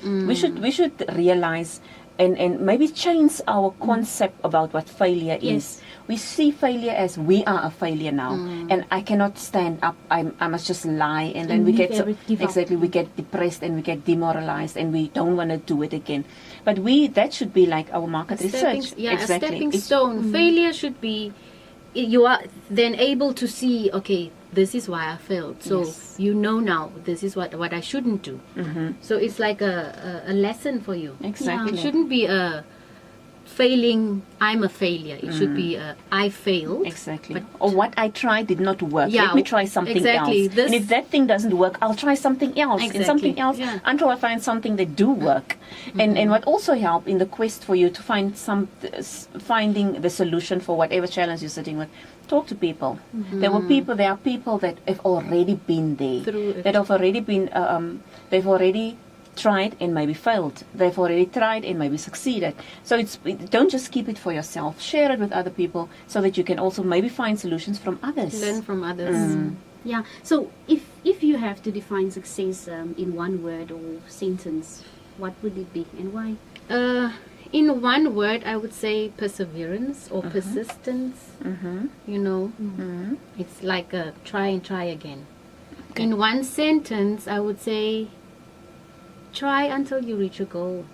We should realize and maybe change our concept about what failure is. We see failure as we are a failure now, and I cannot stand up. I must just lie, and then we get we get depressed and we get demoralized, and we don't want to do it again. But that should be like our market research. A stepping stone. Failure should be, you are then able to see, okay, this is why I failed. So you know now this is what I shouldn't do. So it's like a lesson for you. Exactly. It shouldn't be a failing, I'm a failure. It should be I failed. Exactly. Or what I tried did not work. Let me try something else. And if that thing doesn't work, I'll try something else and something else until I find something that do work. And what also help in the quest for you to find finding the solution for whatever challenge you're sitting with, talk to people. There are people that have already been there, that have already been they've already tried and maybe failed. They've already tried and maybe succeeded. So don't just keep it for yourself. Share it with other people so that you can also maybe find solutions from others. Learn from others. Yeah. So if you have to define success in one word or sentence, what would it be and why? In one word, I would say perseverance or persistence. You know, it's like a try and try again. Okay. In one sentence, I would say try until you reach your goal.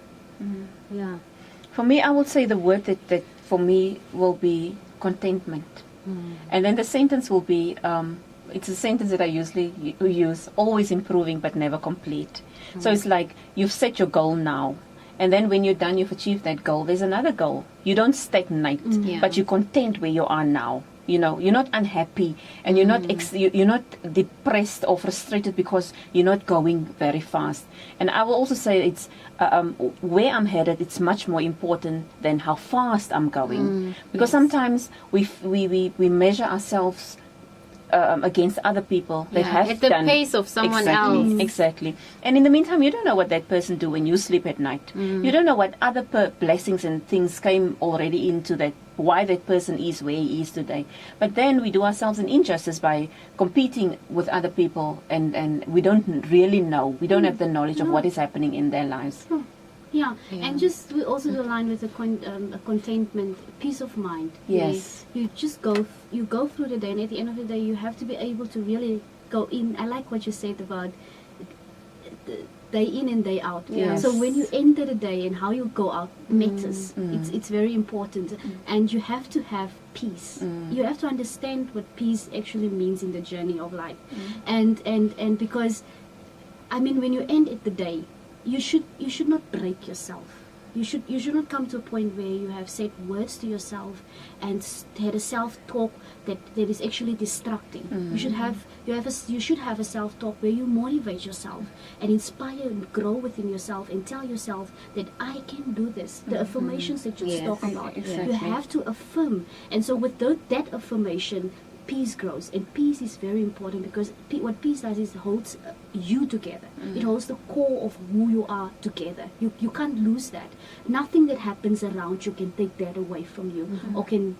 Yeah. For me, I would say the word that for me will be contentment. And then the sentence will be, it's a sentence that I usually use, always improving but never complete. So it's like you've set your goal now. And then when you're done, you've achieved that goal, there's another goal. You don't stagnate, but you're content where you are now. You know, you're not unhappy, and you're not depressed or frustrated because you're not going very fast. And I will also say it's where I'm headed. It's much more important than how fast I'm going, because sometimes we measure ourselves against other people that have at the pace of someone else. Exactly. And in the meantime, you don't know what that person do when you sleep at night. You don't know what other blessings and things came already into that, why that person is where he is today. But then we do ourselves an injustice by competing with other people, and we don't really know. We don't have the knowledge of what is happening in their lives. Yeah, and just we also align with a contentment, peace of mind. Yes, you just go through the day, and at the end of the day, you have to be able to really go in. I like what you said about day in and day out. Yes. So when you enter the day and how you go out matters. It's very important, and you have to have peace. You have to understand what peace actually means in the journey of life, and because, I mean, when you end at the day, you should not break yourself. You should not come to a point where you have said words to yourself and had a self-talk that is actually destructing. You should have a self-talk where you motivate yourself and inspire and grow within yourself and tell yourself that I can do this. The affirmations that you talk about, you have to affirm. And so with that affirmation, peace grows, and peace is very important, because what peace does is holds you together. It holds the core of who you are together. You can't lose that. Nothing that happens around you can take that away from you, or can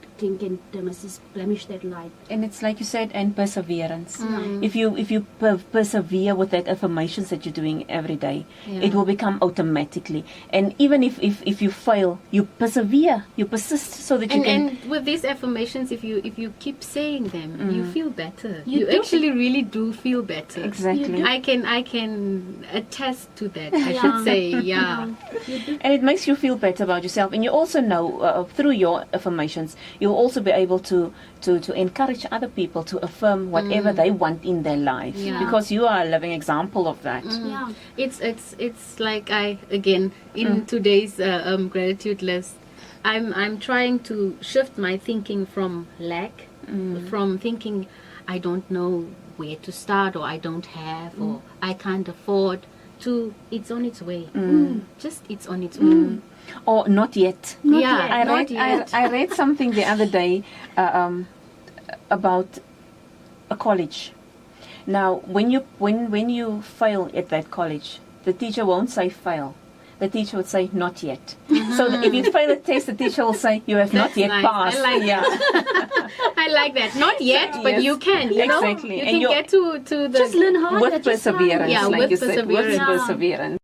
blemish that light. And it's like you said, and perseverance. If you persevere with that affirmations that you're doing every day, it will become automatically. And even if you fail, you persevere, you persist, so that you can. And with these affirmations, if you keep saying them, you feel better. You actually really do feel better. Exactly. I can attest to that. I should say, And it makes you feel better about yourself, and you also know through your affirmations, you'll also be able to encourage other people to affirm whatever they want in their life, because you are a living example of that. It's like in today's gratitude list, I'm trying to shift my thinking from lack, from thinking I don't know where to start, or I don't have, or I can't afford, to it's on its way. Just it's on its way. Or not yet. Not yet. I read something the other day about a college. Now, when you fail at that college, the teacher won't say fail. The teacher would say not yet. So if you fail a test, the teacher will say you have not yet passed. I like that. I like that. Not yet, but you can. You know, exactly. You can get to the. Just learn hard. With perseverance, with like you said, with perseverance. perseverance.